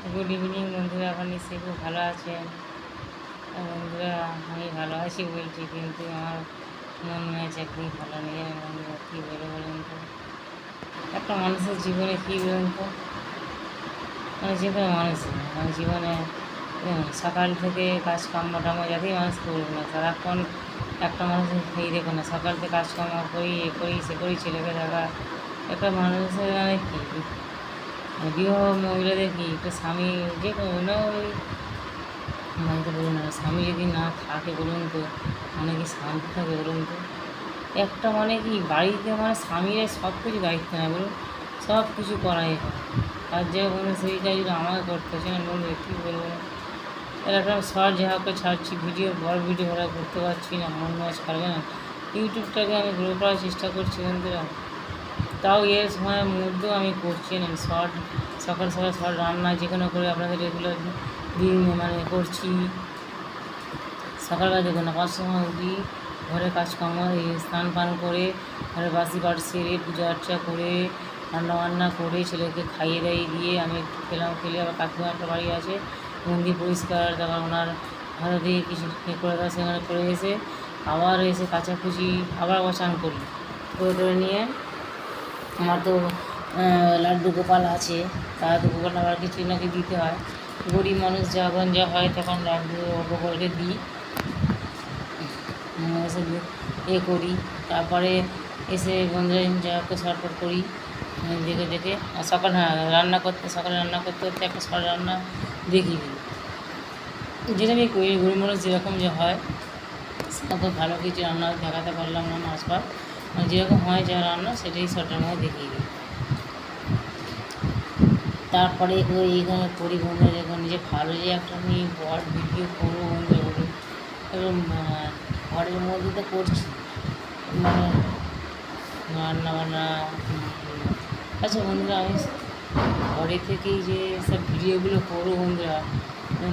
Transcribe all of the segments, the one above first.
Good evening বন্ধুরা, এখন নিশ্চয়ই খুব ভালো আছেন। বন্ধুরা, আমি ভালো আছি বলছি, কিন্তু আমার মন ম্যাচ একদমই ভালো নেই। বন্ধুরা, কী বলে বলুন তো, একটা মানুষের জীবনে কী বলুন তো, মানে যে কোনো মানুষের মানে জীবনে সকাল থেকে কাজকর্ম টাম্ম যাতেই মানুষ করুক না, সারাক্ষণ একটা মানুষের এই দেখুন না, সকাল থেকে কাজকর্ম করি, এ করি সে করি, ছেলেকে দেখা, একটা মানুষের মানে কী বিবাহ মহিলাদের কি একটা স্বামী যে কোনো বাড়িতে বলুন না, স্বামী যদি না থাকে বলুন তো, মানে কি শান্তি থাকে বলুন তো। একটা মানে কি বাড়িতে মানে স্বামীরা সব কিছু দায়িত্ব নেয় বলুন, সব কিছু করাই হয়। আর যে বলুন সেই কাজগুলো আমাকে করতে হচ্ছে না বলুন, কী বলবো না। একটা শর্ট যা হোক ছাড়ছি, ভিডিও বড় ভিডিও ভাড়া করতে পারছি না, মন ম্যাচ পারবে না। ইউটিউবটাকে আমি গ্রো করার চেষ্টা করছি বন্ধুরা, তাও এর সময়ের মধ্যেও আমি করছি না শর্ট। সকাল সকাল শর্ট রান্না যে কোনো করে আপনাদের রেগুলার দিন মানে করছি। সকালবেলা দেখুন না, 5টার সময় উঠি, ঘরে কাজকর্ম স্নান পান করে, ঘরে বাসি পাট সেরে পূজা অর্চা করে, রান্নাবান্না করে ছেলেকে খাইয়ে দাইয়ে দিয়ে আমি একটু খেলে আবার কাকিমা একটা বাড়ি আছে, মন্দির পরিষ্কার, তারপর ওনার হাতে দিয়ে কিছু করে দেওয়া সেখানে করে এসে আবার এসে কাচাকুচি, আবার স্নান করি, করে নিয়ে আমার তো লাড্ডু গোপাল আছে, লাড্ডু গোপাল আবার কিছু নাকি দিতে হয়। গরিব মানুষ যখন যা হয় তখন লাড্ডু গোপালকে দিই, এসে করি। তারপরে এসে বন্ধুরা যা একটু শর্টফট করি দেখে দেখে। আর সকালে সকালে রান্না করতে করতে একটা শর্ট রান্না দেখি দিই, যেটা আমি করি। গরিব মানুষ যেরকম যে হয় সেরকম ভালো কিছু রান্না দেখাতে পারলাম না, মাছ ভাত যেরকম হয় যা রান্না সেটাই শর্টের মধ্যে দেখিয়ে দিই। তারপরে এইখানে করি বন্ধুরা, দেখুন যে ভালো যে একটা আমি বড় ভিডিও করবো বন্ধুরা বলুন, এবং ঘরের মধ্যে তো করছি মানে রান্নাবান্না। আচ্ছা বন্ধুরা, আমি ঘরে থেকেই যে সব ভিডিওগুলো করবো বন্ধুরা,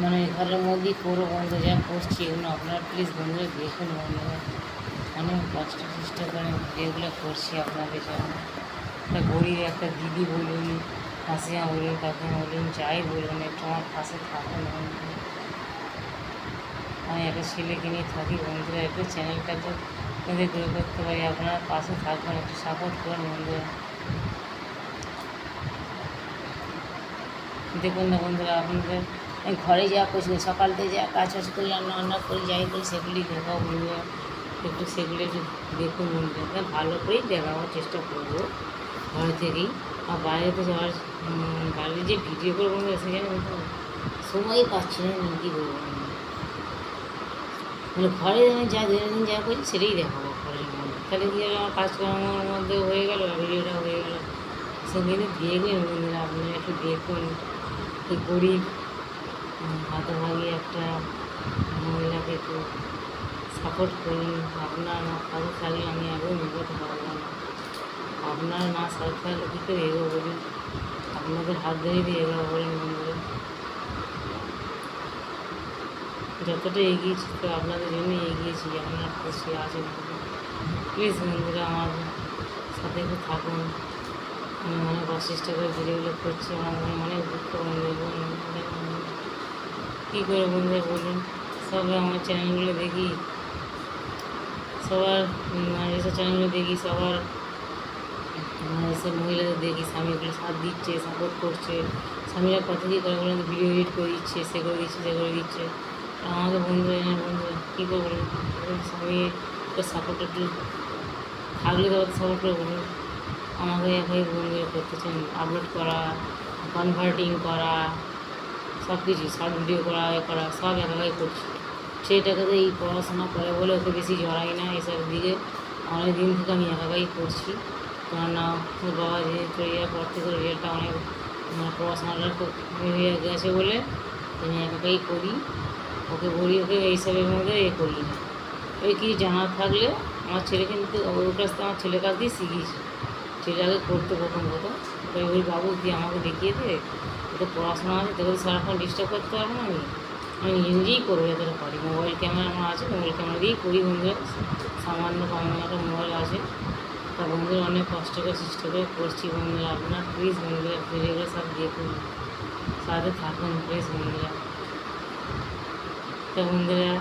মানে ঘরের মধ্যেই করবো বন্ধুরা, যা করছি এগুলো আপনারা প্লিজ বন্ধুরা দেখুন বন্ধুরা। অনেক কষ্ট চেষ্টা করে ভিডিওগুলো করছি আপনাদের জন্য। একটা গরিব একটা দিদি বলুন, হাসিমা বলুন, কাকিমা বলুন, যাই বলুন, একটু আমার পাশে থাকুন বন্ধুরা। আমি একটা ছেলেকে নিয়ে থাকি বন্ধুরা, একটু চ্যানেলটা তো যদি গ্রো করতে পারি, আপনারা পাশে থাকবেন, একটু সাপোর্ট করুন বন্ধুরা। দেখুন না বন্ধুরা, আপনাদের ঘরে যা করছি, সকাল থেকে যা কাজ বাজ করি, রান্না করি, যাই করি সেগুলি দেখাও বন্ধুরা, একটু সেগুলি একটু দেখুন বন্ধুরা। ভালো করেই দেখাবার চেষ্টা করবো ঘরে থেকেই। আর বাইরে তো যাওয়ার বাইরে যে ভিডিও করে বন্ধুরা সেখানে সময়ই পাচ্ছি না, কী বলবো মানে ঘরে আমি যা দৈনন্দিন যা করি সেটাই দেখাবো ঘরের মধ্যে, তাহলে কী হলো, আমার কাজকর্মের মধ্যে হয়ে গেল, ভিডিওটা হয়ে গেল। সেখানে দেখবেন বন্ধুরা, আপনারা একটু দেখুন। এই গরিব হতভাগী একটা মহিলাকে একটু সাপোর্ট করুন। আপনার আমার পাশে থাকলে আমি আরও এগোতে পারবো না, আপনারা না সাথে থাকলে কী করে এগোবো বলুন। আপনাদের হাত ধরে দিয়ে এগোবো বলুন বন্ধুরা। যতটা এগিয়েছি তো আপনাদের জন্যই এগিয়েছি, আপনার খুশি আছেন প্লিজ বন্ধুরা, আমার সাথে একটু থাকুন। আমি অনেক চেষ্টা করে ভিডিওগুলো করছি, আমার মনে অনেক দুঃখ বন্ধুরা। কী করে বন্ধুরা বলুন, সবাই আমার চ্যানেলগুলো দেখি, সবার এসব চ্যানেলগুলো দেখি, সবার এসব মহিলাদের দেখি স্বামীগুলো সাথ দিচ্ছে, সাপোর্ট করছে। স্বামীরা কথা কী করে বলুন, ভিডিও এডিট করে দিচ্ছে, সে করে দিচ্ছে, সে করে দিচ্ছে। আমাকে বন্ধুরা কী করে বলুন, স্বামী তো সাপোর্ট একটু থাকলে তো সাপোর্ট করে বলুন। আমাকে একাই বন্ধুরা করতেছেন, আপলোড করা, কনভার্টিং করা, সব কিছু শর্ট ভিডিও করা সব একাই করছি। সেটাকে তো এই পড়াশোনা করে বলে ওকে বেশি জড়াই না এসব দিকে, অনেক দিন থেকে আমি একাই করছি। কেননা ওর বাবা যে চলে যাওয়ার পর থেকে রেজাল্টটা অনেক পড়াশোনাটা খুব হয়ে গেছে বলে আমি একাই করি। ওকে বলি, ওকে এইসবের মধ্যে করি না। ওই কিছু জানার থাকলে আমার ছেলে কিন্তু ওর কাছ থেকে আমার ছেলের কাছ দিয়ে শিখিয়েছি। ছেলেটাকে করতে প্রথম ওই বাবু দিয়ে আমাকে দেখিয়ে দে, তো পড়াশোনা আছে, তোকে সারাক্ষণ ডিস্টার্ব করতে পারবো না, আমি নিজেই করবো যতটা পারি। মোবাইল ক্যামেরা আমার আছে, মোবাইল ক্যামেরা দিয়েই করি বন্ধুরা। সামান্য একটা মোবাইল আছে, তা বন্ধুরা অনেক কষ্ট করে চেষ্টা করে করছি বন্ধুরা। আপনার প্লিজ বন্ধুরা ভিডিওগুলো সব দেখুন, সাথে থাকুন প্লিজ বন্ধুরা। তো বন্ধুরা,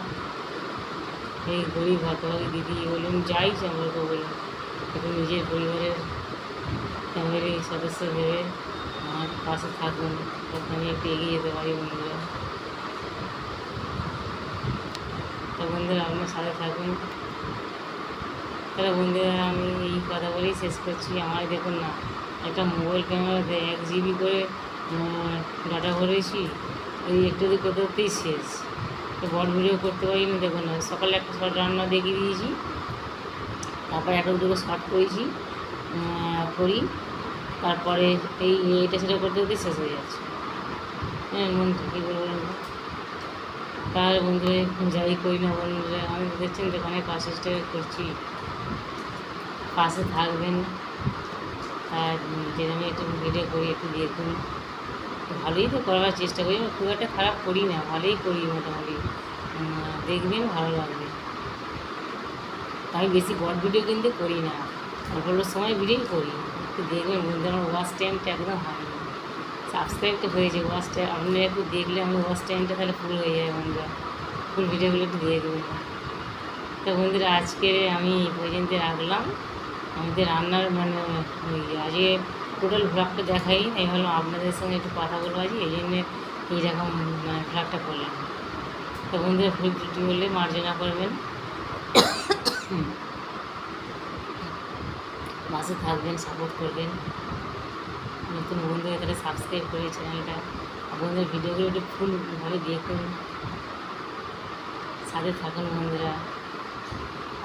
এই গরিব হতভাগী দিদি বলুন যাই সম্পর্ক বলুন, একটু নিজের পরিবারের ফ্যামিলি সদস্য ভেবে আমার পাশে থাকুন, যাতে আমি একটু এগিয়ে যেতে পারি বন্ধুরা। তো বন্ধুরা, আপনার সাথে থাকুন। তাহলে বন্ধুরা, আমি এই কথা বলেই শেষ করছি। আমার দেখুন না, একটা মোবাইল ক্যামেরাতে 1 GB করে ডাটা ভরেছি, ওই একটু করতে করতেই শেষ। তো বড় ভিডিও করতে পারিনি। দেখুন না, সকালে একটা শর্ট রান্না দেখিয়ে দিয়েছি, তারপরে একটা দুটো শর্ট করেছি করি, তারপরে এইটা সেটা করতে করতেই শেষ হয়ে যাচ্ছে। হ্যাঁ বন্ধু, কী বলবেন? তাহলে বন্ধুরা, যাই করি না বন্ধুরা, আমি দেখছেন তো অনেক চেষ্টা করছি, পাশে থাকবেন। আর যেন আমি একটু ভিডিও করি, একটু দেখুন। ভালোই তো করার চেষ্টা করি, আমি খুব একটা খারাপ করি না, ভালোই করি মোটামুটি। দেখবেন, ভালো লাগবে। আমি বেশি বড় ভিডিও কিন্তু করি না, অল্প অল্প সময় ভিডিও করি। একটু দেখবেন বন্ধু, আমার ওয়াচ টাইমটা একদম হয়নি। সাবস্ক্রাইবটা হয়েছে, ওয়াচ টাইম আপনারা একটু দেখলে আমি ওয়াচ টাইমটা তাহলে ফুল হয়ে যায় বন্ধুরা। ফুল ভিডিওগুলো একটু দেখবেন। তো বন্ধুরা, আজকে আমি পর্যন্ত রাখলাম। আমাদের রান্নার আজকে টোটাল ভ্লগটা দেখাই, আমি ভাবলাম আপনাদের সঙ্গে একটু কথা বলবো আজকে, এই জন্যে এইরকম ভ্লগটা করলাম। তো বন্ধুরা, ভুল ত্রুটি হলে মার্জনা করবেন, পাশে থাকবেন, সাপোর্ট করবেন। নতুন বন্ধু তাহলে সাবস্ক্রাইব করে চ্যানেলটা, আপনাদের ভিডিওগুলো একটু ফুলভাবে দেখুন, সাথে থাকুন বন্ধুরা।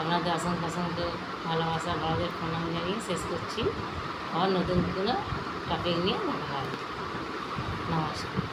আপনাদের অসংখ্য অসংখ্য ভালোবাসা, বড়দের প্রণাম জানিয়ে শেষ করছি। আবার নতুন কোনো টপিক নিয়ে দেখা হবে। নমস্কার।